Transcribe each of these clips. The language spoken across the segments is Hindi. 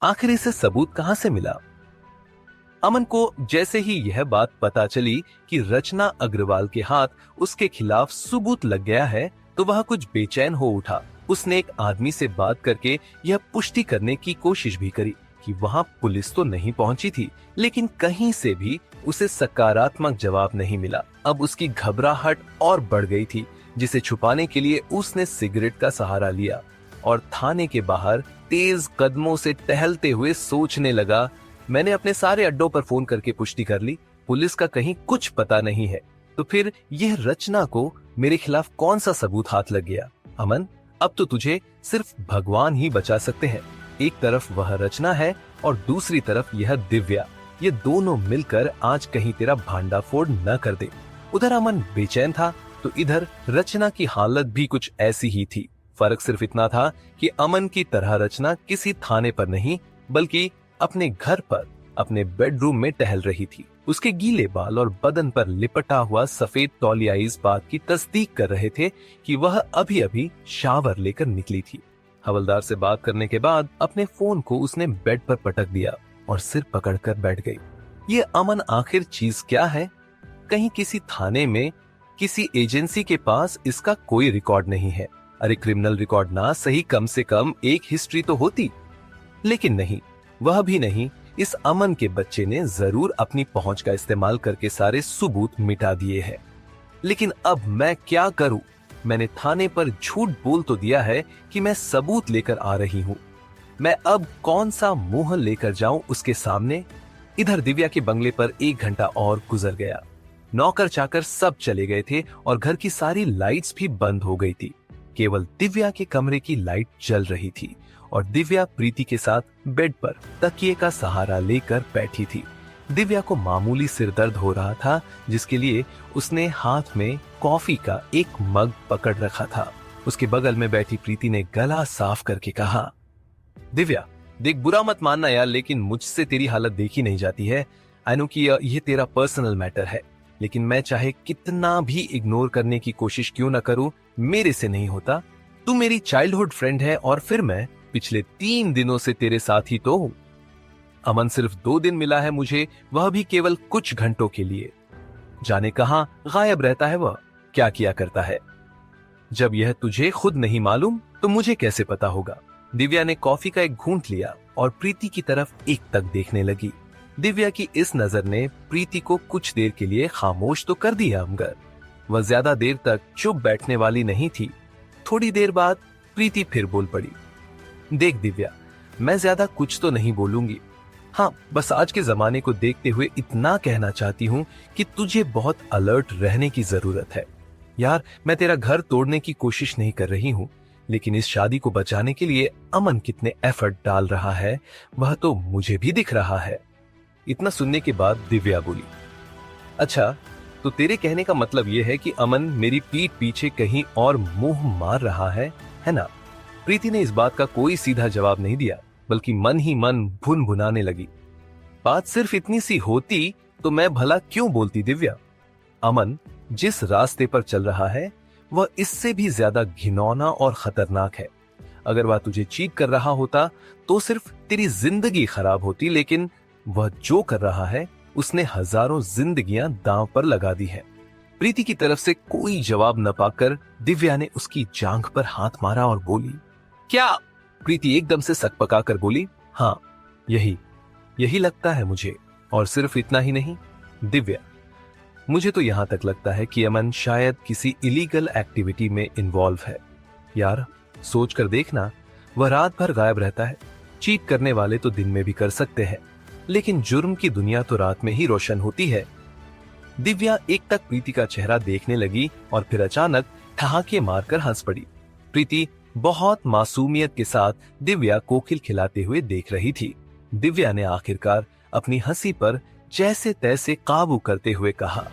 आखिर इसे सबूत कहां से मिला? अमन को जैसे ही यह बात पता चली कि रचना अग्रवाल के हाथ उसके खिलाफ सबूत लग गया है, तो वह कुछ बेचैन हो उठा। उसने एक आदमी से बात करके यह पुष्टि करने की कोशिश भी करी कि वहां पुलिस तो नहीं पहुंची थी, लेकिन कहीं से भी उसे सकारात्मक जवाब नहीं मिला। अब उसकी घबराहट और बढ़ गई थी, जिसे छुपाने के लिए उसने सिगरेट का सहारा लिया और थाने के बाहर तेज कदमों से टहलते हुए सोचने लगा। मैंने अपने सारे अड्डों पर फोन करके पुष्टि कर ली, पुलिस का कहीं कुछ पता नहीं है, तो फिर यह रचना को मेरे खिलाफ कौन सा सबूत हाथ लग गया? अमन, अब तो तुझे सिर्फ भगवान ही बचा सकते हैं। एक तरफ वह रचना है और दूसरी तरफ यह दिव्या। ये दोनों मिलकर आज कहीं तेरा भांडाफोड़ न कर दे। उधर अमन बेचैन था तो इधर रचना की हालत भी कुछ ऐसी ही थी। फर्क सिर्फ इतना था कि अमन की तरह रचना किसी थाने पर नहीं, बल्कि अपने घर पर अपने बेडरूम में टहल रही थी। उसके गीले बाल और बदन पर लिपटा हुआ सफेद तौलिया इस बात की तस्दीक कर रहे थे कि वह अभी अभी शावर लेकर निकली थी। हवलदार से बात करने के बाद अपने फोन को उसने बेड पर पटक दिया और सिर पकड़कर बैठ गई। ये अमन आखिर चीज क्या है? कहीं किसी थाने में किसी एजेंसी के पास इसका कोई रिकॉर्ड नहीं है। अरे क्रिमिनल रिकॉर्ड ना सही, कम से कम एक हिस्ट्री तो होती। लेकिन नहीं, वह भी नहीं। इस अमन के बच्चे ने जरूर अपनी पहुंच का इस्तेमाल करके सारे सबूत मिटा दिए हैं। लेकिन अब मैं क्या करूं? मैंने थाने पर झूठ बोल तो दिया है कि मैं सबूत लेकर आ रही हूं। मैं अब कौन सा मुंह लेकर जाऊं उसके सामने? इधर दिव्या के बंगले पर 1 घंटा और गुजर गया। नौकर चाकर सब चले गए थे और घर की सारी लाइट्स भी बंद हो गई थी। केवल दिव्या के कमरे की लाइट जल रही थी और दिव्या प्रीति के साथ बेड पर तकिए का सहारा लेकर बैठी थी। दिव्या को मामूली सिरदर्द हो रहा था, जिसके लिए उसने हाथ में कॉफी का एक मग पकड़ रखा था। उसके बगल में बैठी प्रीति ने गला साफ करके कहा, दिव्या देख, बुरा मत मानना यार, लेकिन मुझसे तेरी हालत देखी नहीं जाती है। आई नो कि ये तेरा पर्सनल मैटर है, लेकिन मैं चाहे कितना भी इग्नोर करने की कोशिश क्यों ना करूं, मेरे से नहीं होता। तू मेरी चाइल्डहुड फ्रेंड है और फिर मैं पिछले 3 दिनों से तेरे साथ ही तो हूं। अमन सिर्फ 2 दिन मिला है मुझे, वह भी केवल कुछ घंटों के लिए। जाने कहां गायब रहता है वह, क्या किया करता है। जब यह तुझे खुद नहीं मालूम तो मुझे कैसे पता होगा। दिव्या ने कॉफी का एक घूंट लिया और प्रीति की तरफ एक तक देखने लगी। दिव्या की इस नजर ने प्रीति को कुछ देर के लिए खामोश तो कर दिया, मगर वह ज्यादा देर तक चुप बैठने वाली नहीं थी। थोड़ी देर बाद प्रीति फिर बोल पड़ी, देख दिव्या, मैं ज्यादा कुछ तो नहीं बोलूंगी। हाँ, बस आज के जमाने को देखते हुए इतना कहना चाहती हूँ कि तुझे बहुत अलर्ट रहने की जरूरत है। यार, मैं तेरा घर तोड़ने की कोशिश नहीं कर रही हूँ, लेकिन इस शादी को बचाने के लिए अमन कितने एफर्ट डाल रहा है वह तो मुझे भी दिख रहा है। इतना सुनने के बाद दिव्या बोली, अच्छा, तो तेरे कहने का मतलब यह है कि अमन मेरी पीठ पीछे कहीं और मुंह मार रहा है ना? प्रीति ने इस बात का कोई सीधा जवाब नहीं दिया, बल्कि मन ही मन भुन भुनाने लगी। बात सिर्फ इतनी सी होती तो मैं भला क्यों बोलती दिव्या? अमन जिस रास्ते पर चल रहा है वह इससे भी ज्यादा घिनौना और खतरनाक है। अगर वह तुझे चीट कर रहा होता तो सिर्फ तेरी जिंदगी खराब होती, लेकिन वह जो कर रहा है उसने हजारों जिंदगियां दांव पर लगा दी हैं। प्रीति की तरफ से कोई जवाब न पाकर दिव्या ने उसकी जांघ पर हाथ मारा और बोली, क्या? प्रीति एकदम से सकपकाकर बोली, हाँ, यही लगता है मुझे। और सिर्फ इतना ही नहीं दिव्या, मुझे तो यहां तक लगता है कि अमन शायद किसी इलीगल एक्टिविटी में इन्वॉल्व है। यार, सोच कर देखना, वह रात भर गायब रहता है। चीट करने वाले तो दिन में भी कर सकते हैं, लेकिन जुर्म की दुनिया तो रात में ही रोशन होती है। दिव्या एक तक प्रीति का चेहरा देखने लगी और फिर अचानक ठहाके मारकर हंस पड़ी। प्रीति बहुत मासूमियत के साथ दिव्या को खिलखिलाते हुए देख रही थी। दिव्या ने आखिरकार अपनी हंसी पर जैसे तैसे काबू करते हुए कहा,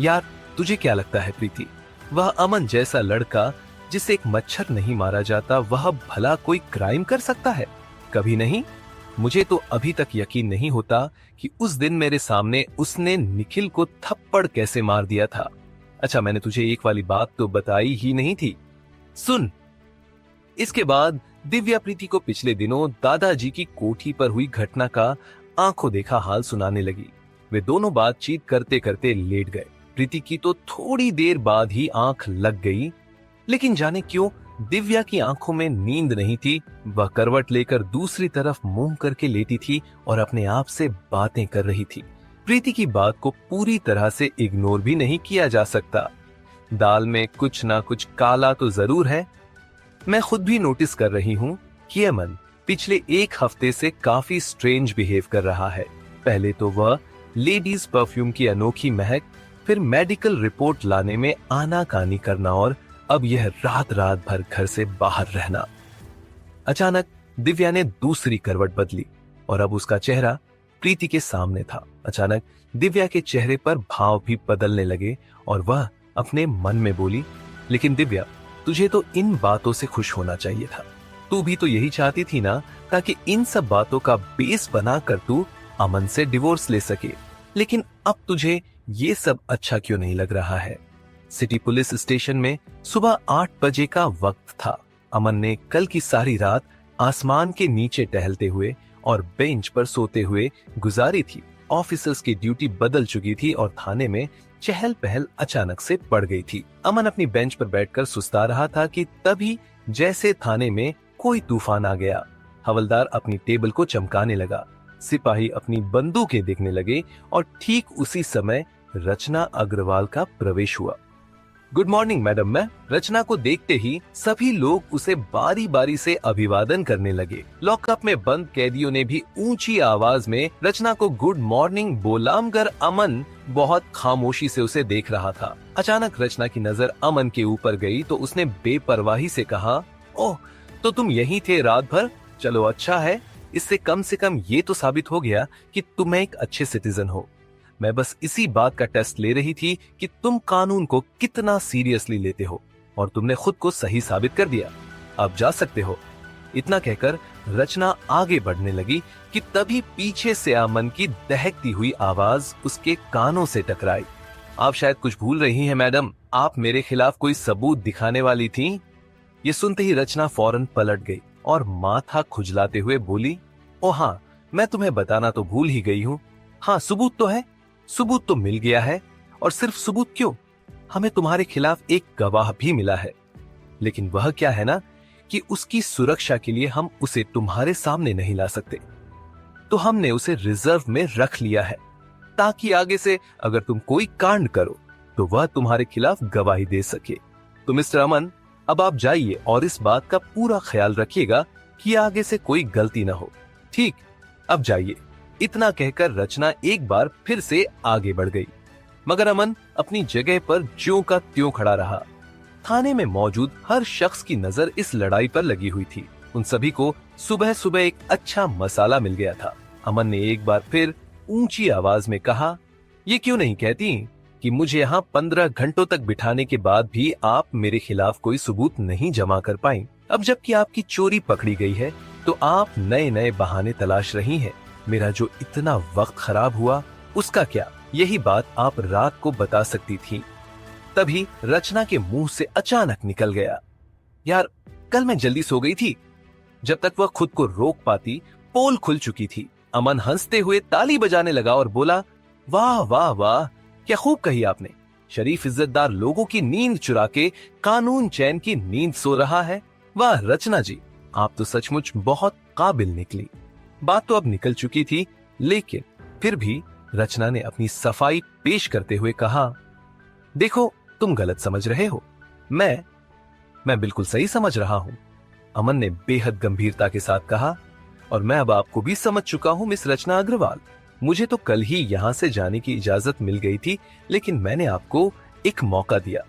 यार, तुझे क्या लगता है प्रीति, वह अमन जैसा लड़का जिसे एक मच्छर नहीं मारा जाता, वह भला कोई क्राइम कर सकता है? कभी नहीं। मुझे तो अभी तक यकीन नहीं होता कि उस दिन मेरे सामने उसने निखिल को थप्पड़ कैसे मार दिया था। अच्छा, मैंने तुझे एक वाली बात तो बताई ही नहीं थी, सुन। इसके बाद दिव्या प्रीति को पिछले दिनों दादाजी की कोठी पर हुई घटना का आंखों देखा हाल सुनाने लगी। वे दोनों बातचीत करते करते लेट गए। प्रीति की तो थोड़ी देर बाद ही आंख लग गई, लेकिन जाने क्यों दिव्या की आंखों में नींद नहीं थी। वह करवट लेकर दूसरी तरफ मुंह करके लेटी थी और अपने आप से बातें कर रही थी। प्रीति की बात को पूरी तरह से इग्नोर भी नहीं किया जा सकता। दाल में कुछ ना कुछ काला तो जरूर है। मैं खुद भी नोटिस कर रही हूँ कि अमन पिछले एक हफ्ते से काफी स्ट्रेंज बिहेव कर रहा है। पहले तो वह लेडीज परफ्यूम की अनोखी महक, फिर मेडिकल रिपोर्ट लाने में आनाकानी करना और अब यह रात रात भर घर से बाहर रहना। अचानक दिव्या ने दूसरी करवट बदली और अब उसका चेहरा प्रीति के सामने था। अचानक दिव्या के चेहरे पर भाव भी बदलने लगे और वह अपने मन में बोली, लेकिन दिव्या, तुझे तो इन बातों से खुश होना चाहिए था। तू भी तो यही चाहती थी ना, ताकि इन सब बातों का बेस बनाकर तू अमन से डिवोर्स ले सके। लेकिन अब तुझे ये सब अच्छा क्यों नहीं लग रहा है? सिटी पुलिस स्टेशन में सुबह 8 बजे का वक्त था। अमन ने कल की सारी रात आसमान के नीचे टहलते हुए और बेंच पर सोते हुए गुजारी थी। ऑफिसर्स की ड्यूटी बदल चुकी थी और थाने में चहल पहल अचानक से बढ़ गई थी। अमन अपनी बेंच पर बैठकर सुस्ता रहा था कि तभी जैसे थाने में कोई तूफान आ गया। हवलदार अपनी टेबल को चमकाने लगा, सिपाही अपनी बंदूकें देखने लगे और ठीक उसी समय रचना अग्रवाल का प्रवेश हुआ। Good morning madam. मैं रचना को देखते ही सभी लोग उसे बारी बारी से अभिवादन करने लगे। लॉकअप में बंद कैदियों ने भी ऊंची आवाज में रचना को गुड मॉर्निंग बोला, मगर अमन बहुत खामोशी से उसे देख रहा था। अचानक रचना की नजर अमन के ऊपर गई तो उसने बेपरवाही से कहा, ओह, तो तुम यहीं थे रात भर? चलो अच्छा है, इससे कम से कम ये तो साबित हो गया कि तुम एक अच्छे सिटीजन हो। मैं बस इसी बात का टेस्ट ले रही थी कि तुम कानून को कितना सीरियसली लेते हो, और तुमने खुद को सही साबित कर दिया। अब जा सकते हो। इतना कहकर रचना आगे बढ़ने लगी कि तभी पीछे से अमन की दहकती हुई आवाज उसके कानों से टकराई। आप शायद कुछ भूल रही हैं मैडम, आप मेरे खिलाफ कोई सबूत दिखाने वाली थी। ये सुनते ही रचना फौरन पलट गई और माथा खुजलाते हुए बोली, ओ हाँ, मैं तुम्हें बताना तो भूल ही गई हूँ। हाँ, सबूत तो है, सबूत तो मिल गया है। और सिर्फ सबूत क्यों, हमें तुम्हारे खिलाफ एक गवाह भी मिला है। लेकिन वह क्या है ना कि उसकी सुरक्षा के लिए हम उसे तुम्हारे सामने नहीं ला सकते, तो हमने उसे रिजर्व में रख लिया है, ताकि आगे से अगर तुम कोई कांड करो तो वह तुम्हारे खिलाफ गवाही दे सके। तो मिस्टर अमन, अब आप जाइए और इस बात का पूरा ख्याल रखिएगा कि आगे से कोई गलती ना हो। ठीक, अब जाइए। इतना कहकर रचना एक बार फिर से आगे बढ़ गई, मगर अमन अपनी जगह पर ज्यों का त्यों खड़ा रहा। थाने में मौजूद हर शख्स की नजर इस लड़ाई पर लगी हुई थी। उन सभी को सुबह सुबह एक अच्छा मसाला मिल गया था। अमन ने एक बार फिर ऊंची आवाज में कहा, ये क्यों नहीं कहती कि मुझे यहाँ 15 घंटों तक बिठाने के बाद भी आप मेरे खिलाफ कोई सबूत नहीं जमा कर पाई। अब जबकि आपकी चोरी पकड़ी गई है तो आप नए नए बहाने तलाश रही हैं। मेरा जो इतना वक्त खराब हुआ उसका क्या, यही बात आप रात को बता सकती थी। तभी रचना के मुंह से अचानक निकल गया, यार कल मैं जल्दी सो गई थी। जब तक वह खुद को रोक पाती पोल खुल चुकी थी। अमन हंसते हुए ताली बजाने लगा और बोला, वाह वाह वाह, क्या खूब कही आपने। शरीफ इज्जतदार लोगों की नींद चुरा के कानून चैन की नींद सो रहा है। वाह रचना जी, आप तो सचमुच बहुत काबिल निकली। बात तो अब निकल चुकी थी, लेकिन फिर भी रचना ने अपनी सफाई पेश करते हुए कहा, देखो तुम गलत समझ रहे हो, मैं बिल्कुल सही समझ रहा हूं। अमन ने बेहद गंभीरता के साथ कहा, और मैं अब आपको भी समझ चुका हूं मिस रचना अग्रवाल। मुझे तो कल ही यहां से जाने की इजाजत मिल गई थी, लेकिन मैंने आपको एक मौका दिया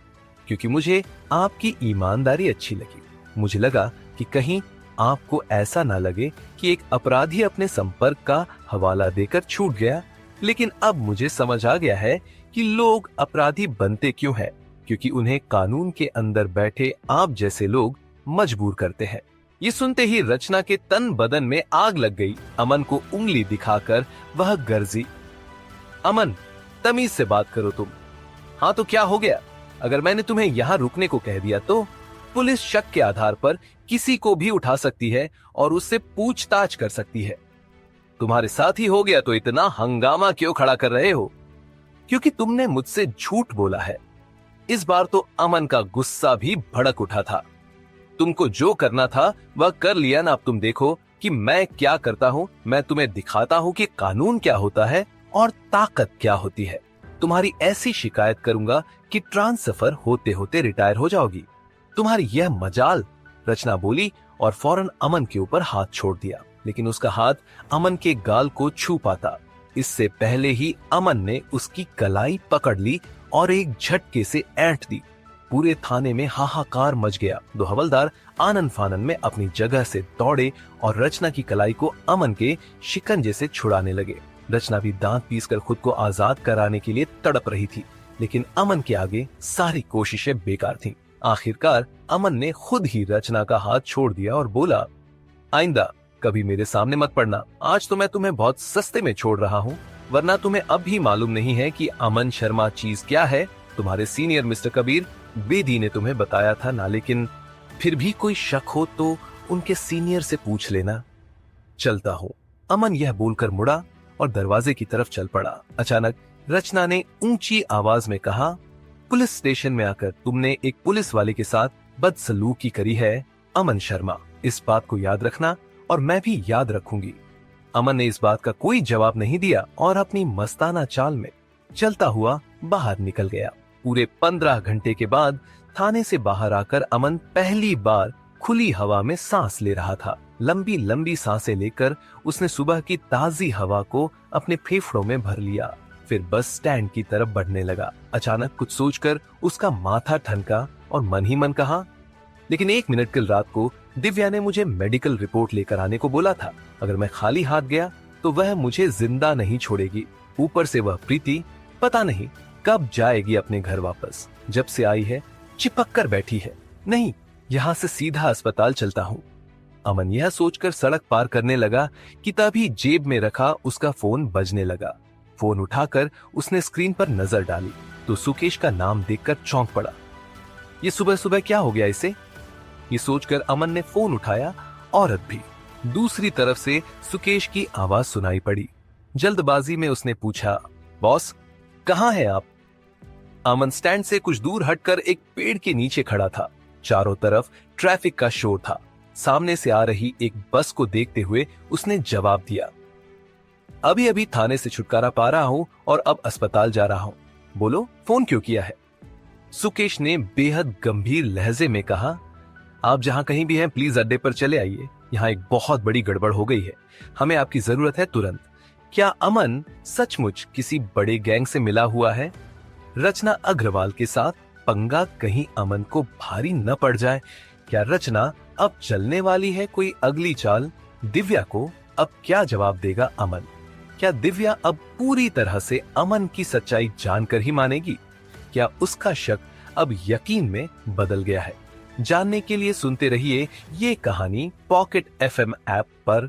क्योंकि मुझे आपकी ईमानदारी अच्छी लगी। मुझे लगा कि कहीं आपको ऐसा ना लगे कि एक अपराधी अपने संपर्क का हवाला देकर छूट गया। लेकिन अब मुझे समझ आ गया है कि लोग अपराधी बनते क्यों हैं, क्योंकि उन्हें कानून के अंदर बैठे आप जैसे लोग मजबूर करते हैं। ये सुनते ही रचना के तन बदन में आग लग गई। अमन को उंगली दिखाकर वह गर्जी, अमन तमीज से बात करो तुम। हाँ तो क्या हो गया, अगर मैंने तुम्हें यहाँ रुकने को कह दिया तो पुलिस शक के आधार पर किसी को भी उठा सकती है और उससे पूछताछ कर सकती है। तुम्हारे साथ ही हो गया तो इतना हंगामा क्यों खड़ा कर रहे हो? क्योंकि तुमने मुझसे झूठ बोला है। इस बार तो अमन का गुस्सा भी भड़क उठा था। तुमको जो करना था वह कर लिया ना, अब तुम देखो कि मैं क्या करता हूं। मैं तुम्हें दिखाता हूं कि कानून क्या होता है और ताकत क्या होती है। तुम्हारी ऐसी शिकायत करूंगा कि ट्रांसफर होते होते रिटायर हो जाओगी। तुम्हारी यह मजाल, रचना बोली और फौरन अमन के ऊपर हाथ छोड़ दिया। लेकिन उसका हाथ अमन के गाल को छू पाता इससे पहले ही अमन ने उसकी कलाई पकड़ ली और एक झटके से ऐंठ दी। पूरे थाने में हाहाकार मच गया। दो हवलदार आनन फानन में अपनी जगह से दौड़े और रचना की कलाई को अमन के शिकंजे से छुड़ाने लगे। रचना भी दांत पीसकर खुद को आजाद कराने के लिए तड़प रही थी, लेकिन अमन के आगे सारी कोशिशें बेकार थीं। आखिरकार अमन ने खुद ही रचना का हाथ छोड़ दिया और बोला, आइंदा कभी मेरे सामने मत पड़ना। आज तो मैं तुम्हें बहुत सस्ते में छोड़ रहा हूँ, वरना तुम्हें अब भी मालूम नहीं है कि अमन शर्मा चीज क्या है। तुम्हारे सीनियर मिस्टर कबीर बेदी ने तुम्हें बताया था ना, लेकिन फिर भी कोई शक हो तो उनके सीनियर से पूछ लेना। चलता हूँ। अमन यह बोलकर मुड़ा और दरवाजे की तरफ चल पड़ा। अचानक रचना ने ऊंची आवाज में कहा, पुलिस स्टेशन में आकर तुमने एक पुलिस वाले के साथ बदसलूकी करी है अमन शर्मा। इस बात को याद रखना और मैं भी याद रखूंगी। अमन ने इस बात का कोई जवाब नहीं दिया और अपनी मस्ताना चाल में चलता हुआ बाहर निकल गया। पूरे 15 घंटे के बाद थाने से बाहर आकर अमन पहली बार खुली हवा में सांस ले रहा था। लंबी लंबी सांसें लेकर उसने सुबह की ताजी हवा को अपने फेफड़ों में भर लिया। फिर बस स्टैंड की तरफ बढ़ने लगा। अचानक कुछ सोचकर उसका माथा ठनका और मन ही मन कहा, लेकिन 1 मिनट कल रात को दिव्या ने मुझे मेडिकल रिपोर्ट लेकर आने को बोला था। अगर मैं खाली हाथ गया तो वह मुझे जिंदा नहीं छोड़ेगी। ऊपर से वह प्रीति पता नहीं कब जाएगी अपने घर वापस। जब से आई है चिपक कर बैठी है। नहीं, यहाँ से सीधा अस्पताल चलता हूँ। अमन यह सोचकर सड़क पार करने लगा कि तभी जेब में रखा उसका फोन बजने लगा। फोन उठाकर उसने स्क्रीन पर नजर डाली तो सुकेश का नाम देखकर चौंक पड़ा। ये सुबह सुबह क्या हो गया इसे? ये सोचकर अमन ने फोन उठाया। औरत भी। दूसरी तरफ से सुकेश की आवाज सुनाई पड़ी। जल्दबाजी में उसने पूछा, बॉस कहाँ हैं आप? अमन स्टैंड से कुछ दूर हटकर एक पेड़ के नीचे खड़ा था। चारों तरफ ट्रैफिक का शोर था। सामने से आ रही एक बस को देखते हुए उसने जवाब दिया, अभी अभी थाने से छुटकारा पा रहा हूं और अब अस्पताल जा रहा हूं। बोलो फोन क्यों किया है? सुकेश ने बेहद गंभीर लहजे में कहा, आप जहां कहीं भी हैं प्लीज अड्डे पर चले आइए। यहाँ एक बहुत बड़ी गड़बड़ हो गई है। हमें आपकी जरूरत है तुरंत। क्या अमन सचमुच किसी बड़े गैंग से मिला हुआ है? रचना अग्रवाल के साथ पंगा कहीं अमन को भारी न पड़ जाए। क्या रचना अब चलने वाली है कोई अगली चाल? दिव्या को अब क्या जवाब देगा अमन? क्या दिव्या अब पूरी तरह से अमन की सच्चाई जानकर ही मानेगी? क्या उसका शक अब यकीन में बदल गया है? जानने के लिए सुनते रहिए ये कहानी पॉकेट FM ऐप पर